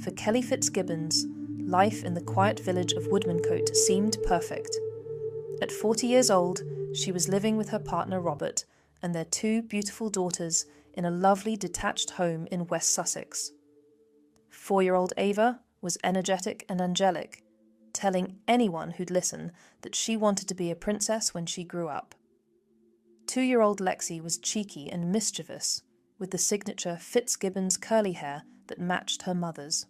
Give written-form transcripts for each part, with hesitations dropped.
For Kelly Fitzgibbons, life in the quiet village of Woodmancote seemed perfect. At 40 years old, she was living with her partner Robert and their two beautiful daughters in a lovely detached home in West Sussex. 4-year-old Ava was energetic and angelic, telling anyone who'd listen that she wanted to be a princess when she grew up. 2-year-old Lexi was cheeky and mischievous, with the signature Fitzgibbons curly hair that matched her mother's.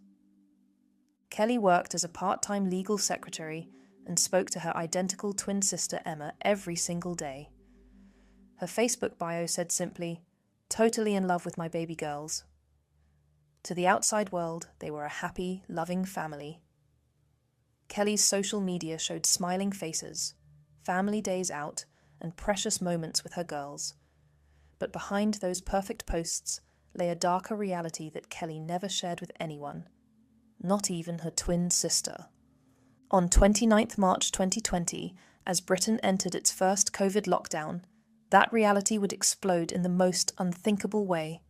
Kelly worked as a part-time legal secretary and spoke to her identical twin sister Emma every single day. Her Facebook bio said simply, "Totally in love with my baby girls." To the outside world, they were a happy, loving family. Kelly's social media showed smiling faces, family days out, and precious moments with her girls. But behind those perfect posts lay a darker reality that Kelly never shared with anyone, not even her twin sister. On 29th March 2020, as Britain entered its first COVID lockdown, that reality would explode in the most unthinkable way.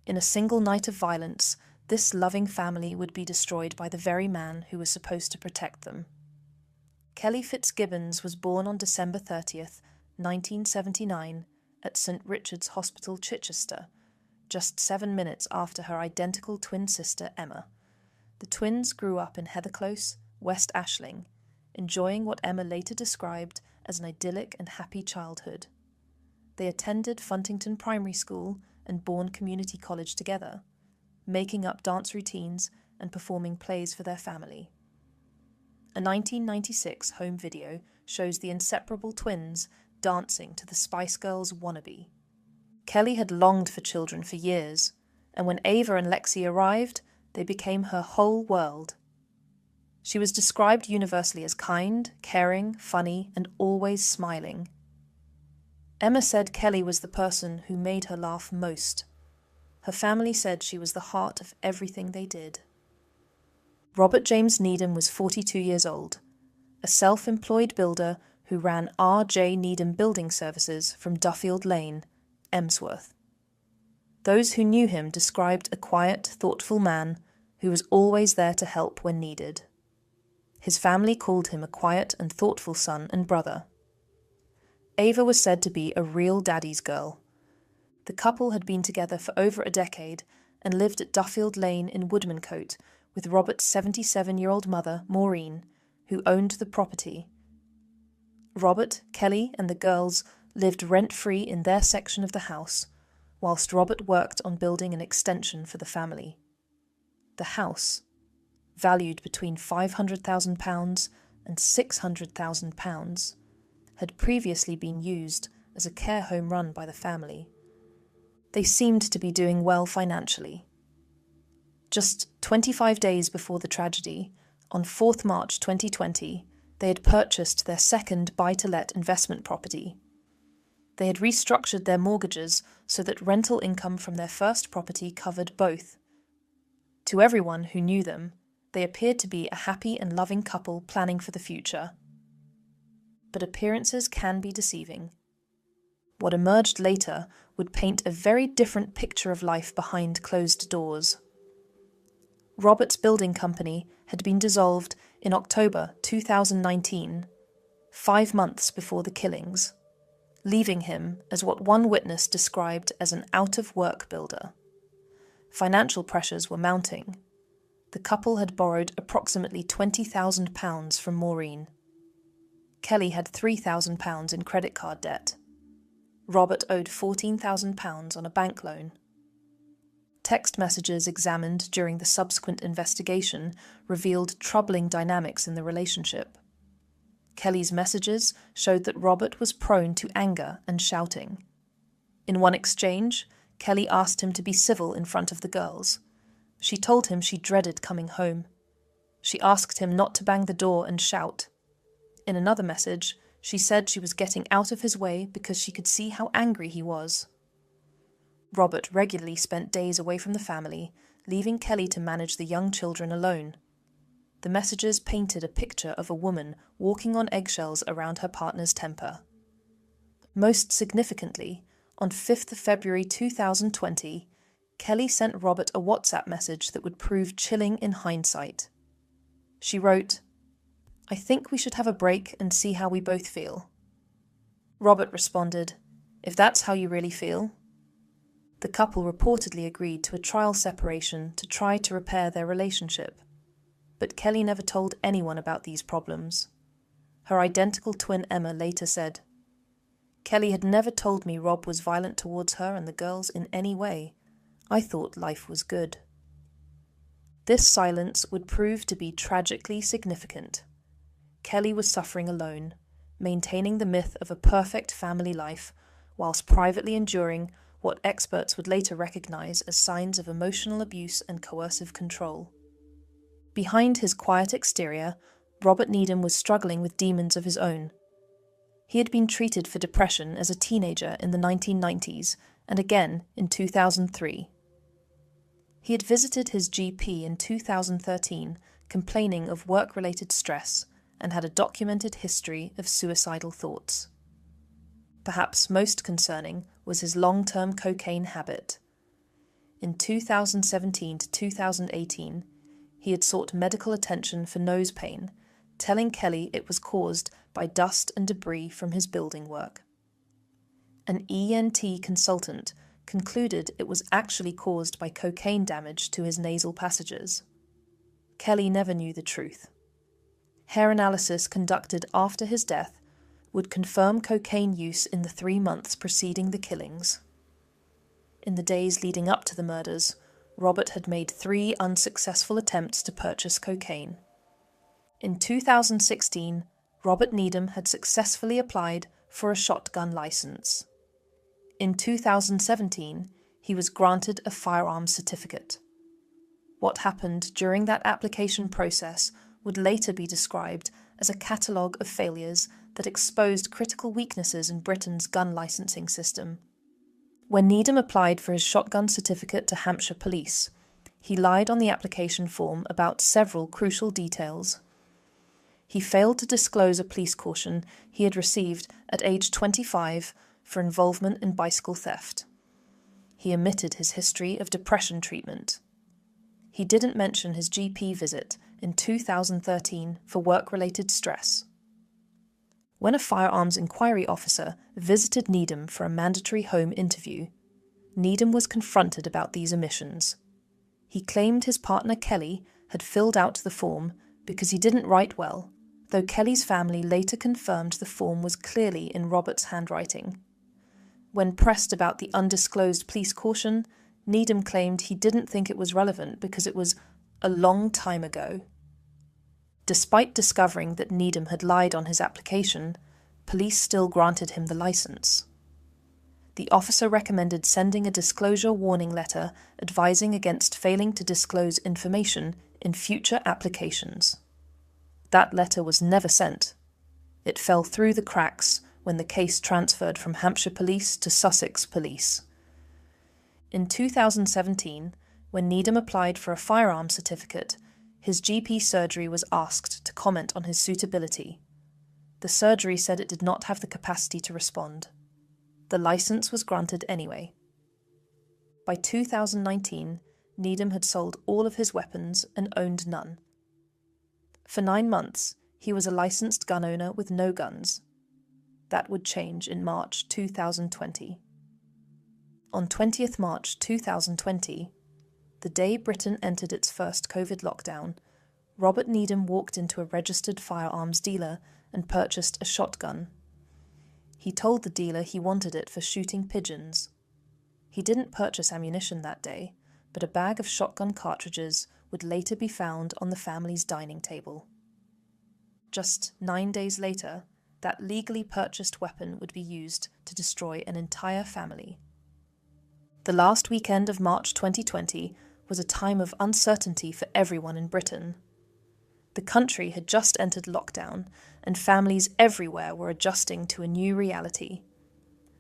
In a single night of violence, this loving family would be destroyed by the very man who was supposed to protect them. Kelly Fitzgibbons was born on December 30th, 1979, at St. Richard's Hospital, Chichester, just 7 minutes after her identical twin sister Emma. The twins grew up in Heatherclose, West Ashling, enjoying what Emma later described as an idyllic and happy childhood. They attended Funtington Primary School and Bourne Community College together, making up dance routines and performing plays for their family. A 1996 home video shows the inseparable twins dancing to the Spice Girls' Wannabe. Kelly had longed for children for years, and when Ava and Lexi arrived, they became her whole world. She was described universally as kind, caring, funny, and always smiling. Emma said Kelly was the person who made her laugh most. Her family said she was the heart of everything they did. Robert James Needham was 42 years old, a self-employed builder who ran R.J. Needham Building Services from Duffield Lane, Emsworth. Those who knew him described a quiet, thoughtful man who was always there to help when needed. His family called him a quiet and thoughtful son and brother. Ava was said to be a real daddy's girl. The couple had been together for over a decade and lived at Duffield Lane in Woodmancote with Robert's 77-year-old mother, Maureen, who owned the property. Robert, Kelly, and the girls lived rent-free in their section of the house, whilst Robert worked on building an extension for the family. The house, valued between £500,000 and £600,000, had previously been used as a care home run by the family. They seemed to be doing well financially. Just 25 days before the tragedy, on 4th March 2020, they had purchased their second buy-to-let investment property. They had restructured their mortgages so that rental income from their first property covered both. To everyone who knew them, they appeared to be a happy and loving couple planning for the future. But appearances can be deceiving. What emerged later would paint a very different picture of life behind closed doors. Robert's building company had been dissolved in October 2019, 5 months before the killings, leaving him as what one witness described as an out-of-work builder. Financial pressures were mounting. The couple had borrowed approximately £20,000 from Maureen. Kelly had £3,000 in credit card debt. Robert owed £14,000 on a bank loan. Text messages examined during the subsequent investigation revealed troubling dynamics in the relationship. Kelly's messages showed that Robert was prone to anger and shouting. In one exchange, Kelly asked him to be civil in front of the girls. She told him she dreaded coming home. She asked him not to bang the door and shout. In another message, she said she was getting out of his way because she could see how angry he was. Robert regularly spent days away from the family, leaving Kelly to manage the young children alone. The messages painted a picture of a woman walking on eggshells around her partner's temper. Most significantly, on 5th of February 2020, Kelly sent Robert a WhatsApp message that would prove chilling in hindsight. She wrote, "I think we should have a break and see how we both feel." Robert responded, "If that's how you really feel." The couple reportedly agreed to a trial separation to try to repair their relationship. But Kelly never told anyone about these problems. Her identical twin Emma later said, "Kelly had never told me Rob was violent towards her and the girls in any way. I thought life was good." This silence would prove to be tragically significant. Kelly was suffering alone, maintaining the myth of a perfect family life, whilst privately enduring what experts would later recognize as signs of emotional abuse and coercive control. Behind his quiet exterior, Robert Needham was struggling with demons of his own. He had been treated for depression as a teenager in the 1990s and again in 2003. He had visited his GP in 2013, complaining of work-related stress, and had a documented history of suicidal thoughts. Perhaps most concerning was his long-term cocaine habit. In 2017 to 2018, he had sought medical attention for nose pain, telling Kelly it was caused by dust and debris from his building work. An ENT consultant concluded it was actually caused by cocaine damage to his nasal passages. Kelly never knew the truth. Hair analysis conducted after his death would confirm cocaine use in the 3 months preceding the killings. In the days leading up to the murders, Robert had made 3 unsuccessful attempts to purchase cocaine. In 2016, Robert Needham had successfully applied for a shotgun license. In 2017, he was granted a firearms certificate. What happened during that application process would later be described as a catalogue of failures that exposed critical weaknesses in Britain's gun licensing system. When Needham applied for his shotgun certificate to Hampshire Police, he lied on the application form about several crucial details. He failed to disclose a police caution he had received at age 25 for involvement in bicycle theft. He omitted his history of depression treatment. He didn't mention his GP visit in 2013 for work-related stress. When a firearms inquiry officer visited Needham for a mandatory home interview, Needham was confronted about these omissions. He claimed his partner Kelly had filled out the form because he didn't write well, though Kelly's family later confirmed the form was clearly in Robert's handwriting. When pressed about the undisclosed police caution, Needham claimed he didn't think it was relevant because it was a long time ago. Despite discovering that Needham had lied on his application, police still granted him the license. The officer recommended sending a disclosure warning letter advising against failing to disclose information in future applications. That letter was never sent. It fell through the cracks when the case transferred from Hampshire Police to Sussex Police. In 2017, when Needham applied for a firearms certificate, his GP surgery was asked to comment on his suitability. The surgery said it did not have the capacity to respond. The license was granted anyway. By 2019, Needham had sold all of his weapons and owned none. For 9 months, he was a licensed gun owner with no guns. That would change in March 2020. On 20th March 2020, the day Britain entered its first COVID lockdown, Robert Needham walked into a registered firearms dealer and purchased a shotgun. He told the dealer he wanted it for shooting pigeons. He didn't purchase ammunition that day, but a bag of shotgun cartridges would later be found on the family's dining table. Just 9 days later, that legally purchased weapon would be used to destroy an entire family. The last weekend of March 2020 was a time of uncertainty for everyone in Britain. The country had just entered lockdown, and families everywhere were adjusting to a new reality.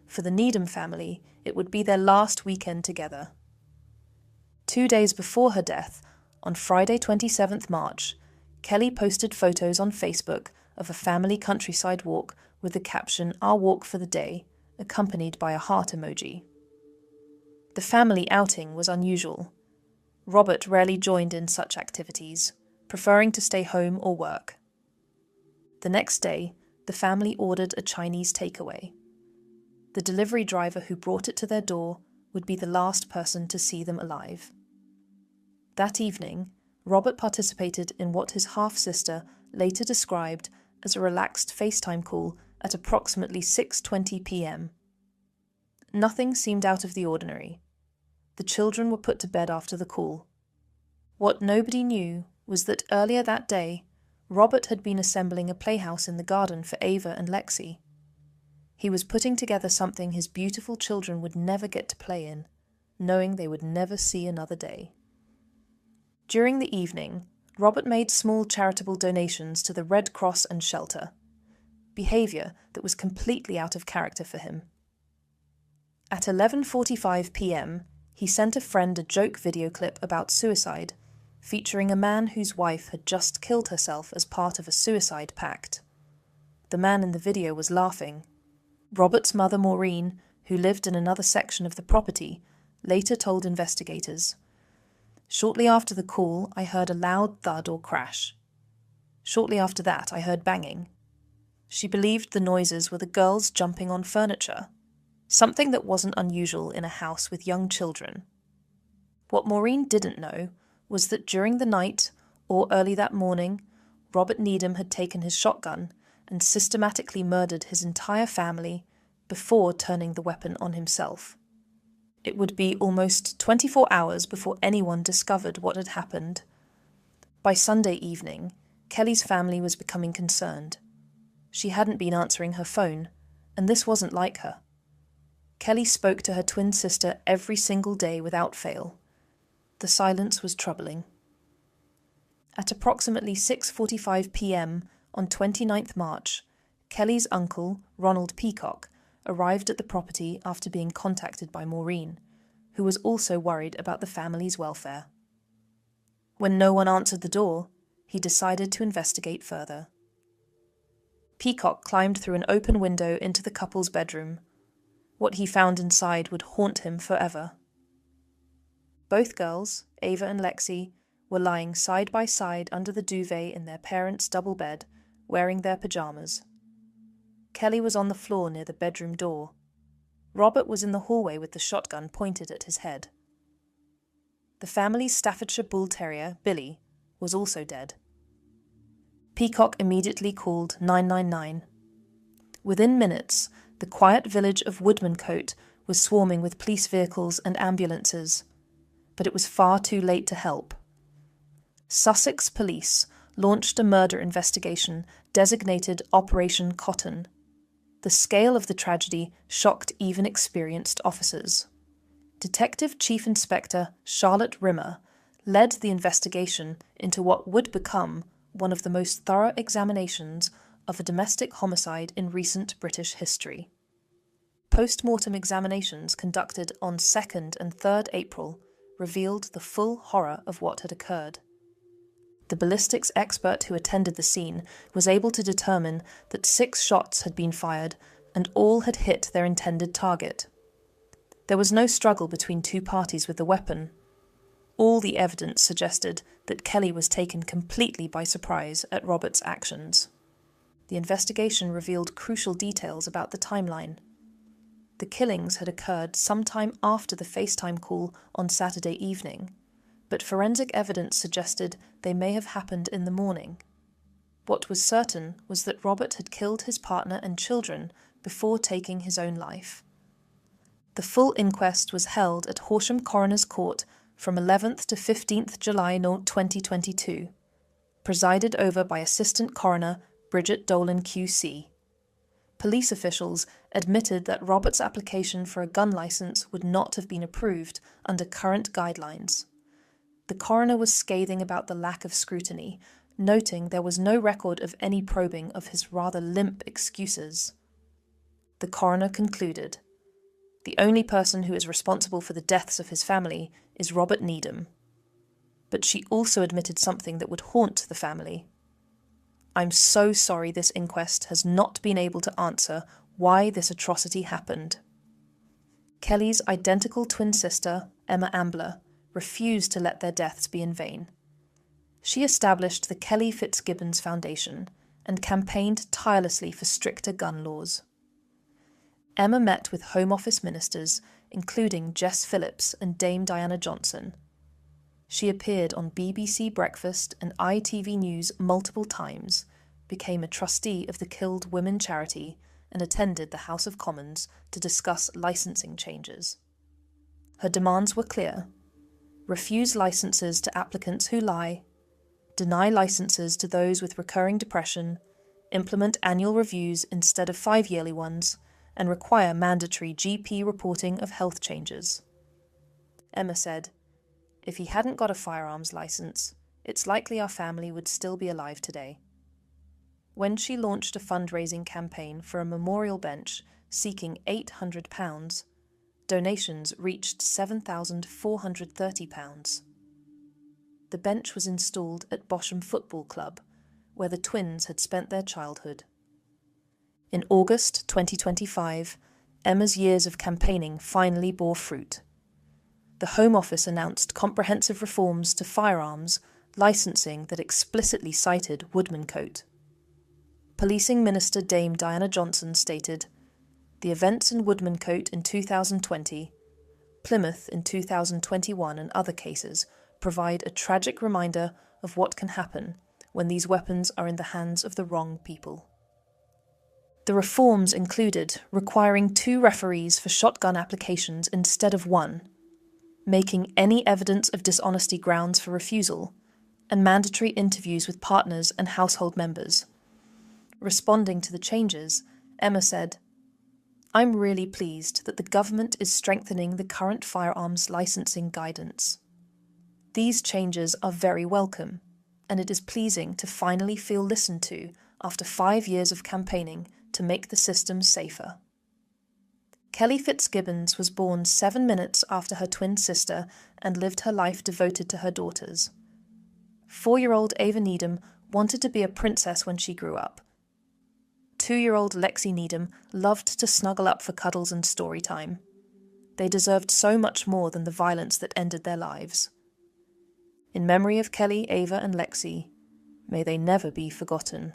For the Needham family, it would be their last weekend together. 2 days before her death, on Friday 27th March, Kelly posted photos on Facebook of a family countryside walk with the caption, "Our walk for the day," accompanied by a heart emoji. The family outing was unusual. Robert rarely joined in such activities, preferring to stay home or work. The next day, the family ordered a Chinese takeaway. The delivery driver who brought it to their door would be the last person to see them alive. That evening, Robert participated in what his half-sister later described as a relaxed FaceTime call at approximately 6:20 p.m. Nothing seemed out of the ordinary. The children were put to bed after the call. What nobody knew was that earlier that day, Robert had been assembling a playhouse in the garden for Ava and Lexi. He was putting together something his beautiful children would never get to play in, knowing they would never see another day. During the evening, Robert made small charitable donations to the Red Cross and shelter, behaviour that was completely out of character for him. At 11:45 p.m, he sent a friend a joke video clip about suicide, featuring a man whose wife had just killed herself as part of a suicide pact. The man in the video was laughing. Robert's mother, Maureen, who lived in another section of the property, later told investigators, "Shortly after the call, I heard a loud thud or crash. Shortly after that, I heard banging. She believed the noises were the girls jumping on furniture, something that wasn't unusual in a house with young children." What Maureen didn't know was that during the night, or early that morning, Robert Needham had taken his shotgun and systematically murdered his entire family before turning the weapon on himself. It would be almost 24 hours before anyone discovered what had happened. By Sunday evening, Kelly's family was becoming concerned. She hadn't been answering her phone, and this wasn't like her. Kelly spoke to her twin sister every single day without fail. The silence was troubling. At approximately 6:45 p.m. on 29th March, Kelly's uncle, Ronald Peacock, arrived at the property after being contacted by Maureen, who was also worried about the family's welfare. When no one answered the door, he decided to investigate further. Peacock climbed through an open window into the couple's bedroom. What he found inside would haunt him forever. Both girls, Ava and Lexi, were lying side by side under the duvet in their parents' double bed, wearing their pajamas. Kelly was on the floor near the bedroom door. Robert was in the hallway with the shotgun pointed at his head. The family's Staffordshire Bull Terrier, Billy, was also dead. Peacock immediately called 999. Within minutes, the quiet village of Woodmancote was swarming with police vehicles and ambulances, but it was far too late to help. Sussex police launched a murder investigation designated Operation Cotton. The scale of the tragedy shocked even experienced officers. Detective Chief Inspector Charlotte Rimmer led the investigation into what would become one of the most thorough examinations of a domestic homicide in recent British history. Post-mortem examinations conducted on 2nd and 3rd April revealed the full horror of what had occurred. The ballistics expert who attended the scene was able to determine that 6 shots had been fired and all had hit their intended target. There was no struggle between two parties with the weapon. All the evidence suggested that Kelly was taken completely by surprise at Robert's actions. The investigation revealed crucial details about the timeline. The killings had occurred sometime after the FaceTime call on Saturday evening, but forensic evidence suggested they may have happened in the morning. What was certain was that Robert had killed his partner and children before taking his own life. The full inquest was held at Horsham Coroner's Court from 11th to 15th July 2022, presided over by Assistant Coroner Bridget Dolan QC. Police officials admitted that Robert's application for a gun licence would not have been approved under current guidelines. The coroner was scathing about the lack of scrutiny, noting there was no record of any probing of his rather limp excuses. The coroner concluded, "The only person who is responsible for the deaths of his family is Robert Needham." But she also admitted something that would haunt the family. "I'm so sorry this inquest has not been able to answer why this atrocity happened." Kelly's identical twin sister, Emma Ambler, refused to let their deaths be in vain. She established the Kelly Fitzgibbons Foundation and campaigned tirelessly for stricter gun laws. Emma met with Home Office ministers, including Jess Phillips and Dame Diana Johnson. She appeared on BBC Breakfast and ITV News multiple times, became a trustee of the Killed Women charity, and attended the House of Commons to discuss licensing changes. Her demands were clear: refuse licences to applicants who lie, deny licences to those with recurring depression, implement annual reviews instead of 5-yearly ones, and require mandatory GP reporting of health changes. Emma said, "If he hadn't got a firearms licence, it's likely our family would still be alive today." When she launched a fundraising campaign for a memorial bench seeking £800, donations reached £7,430. The bench was installed at Bosham Football Club, where the twins had spent their childhood. In August 2025, Emma's years of campaigning finally bore fruit. The Home Office announced comprehensive reforms to firearms licensing that explicitly cited Woodmancote. Policing Minister Dame Diana Johnson stated, "The events in Woodmancote in 2020, Plymouth in 2021 and other cases provide a tragic reminder of what can happen when these weapons are in the hands of the wrong people." The reforms included requiring 2 referees for shotgun applications instead of 1, making any evidence of dishonesty grounds for refusal, and mandatory interviews with partners and household members. Responding to the changes, Emma said, "I'm really pleased that the government is strengthening the current firearms licensing guidance. These changes are very welcome, and it is pleasing to finally feel listened to after 5 years of campaigning to make the system safer." Kelly Fitzgibbons was born 7 minutes after her twin sister and lived her life devoted to her daughters. 4-year-old Ava Needham wanted to be a princess when she grew up. 2-year-old Lexi Needham loved to snuggle up for cuddles and story time. They deserved so much more than the violence that ended their lives. In memory of Kelly, Ava and Lexi, may they never be forgotten.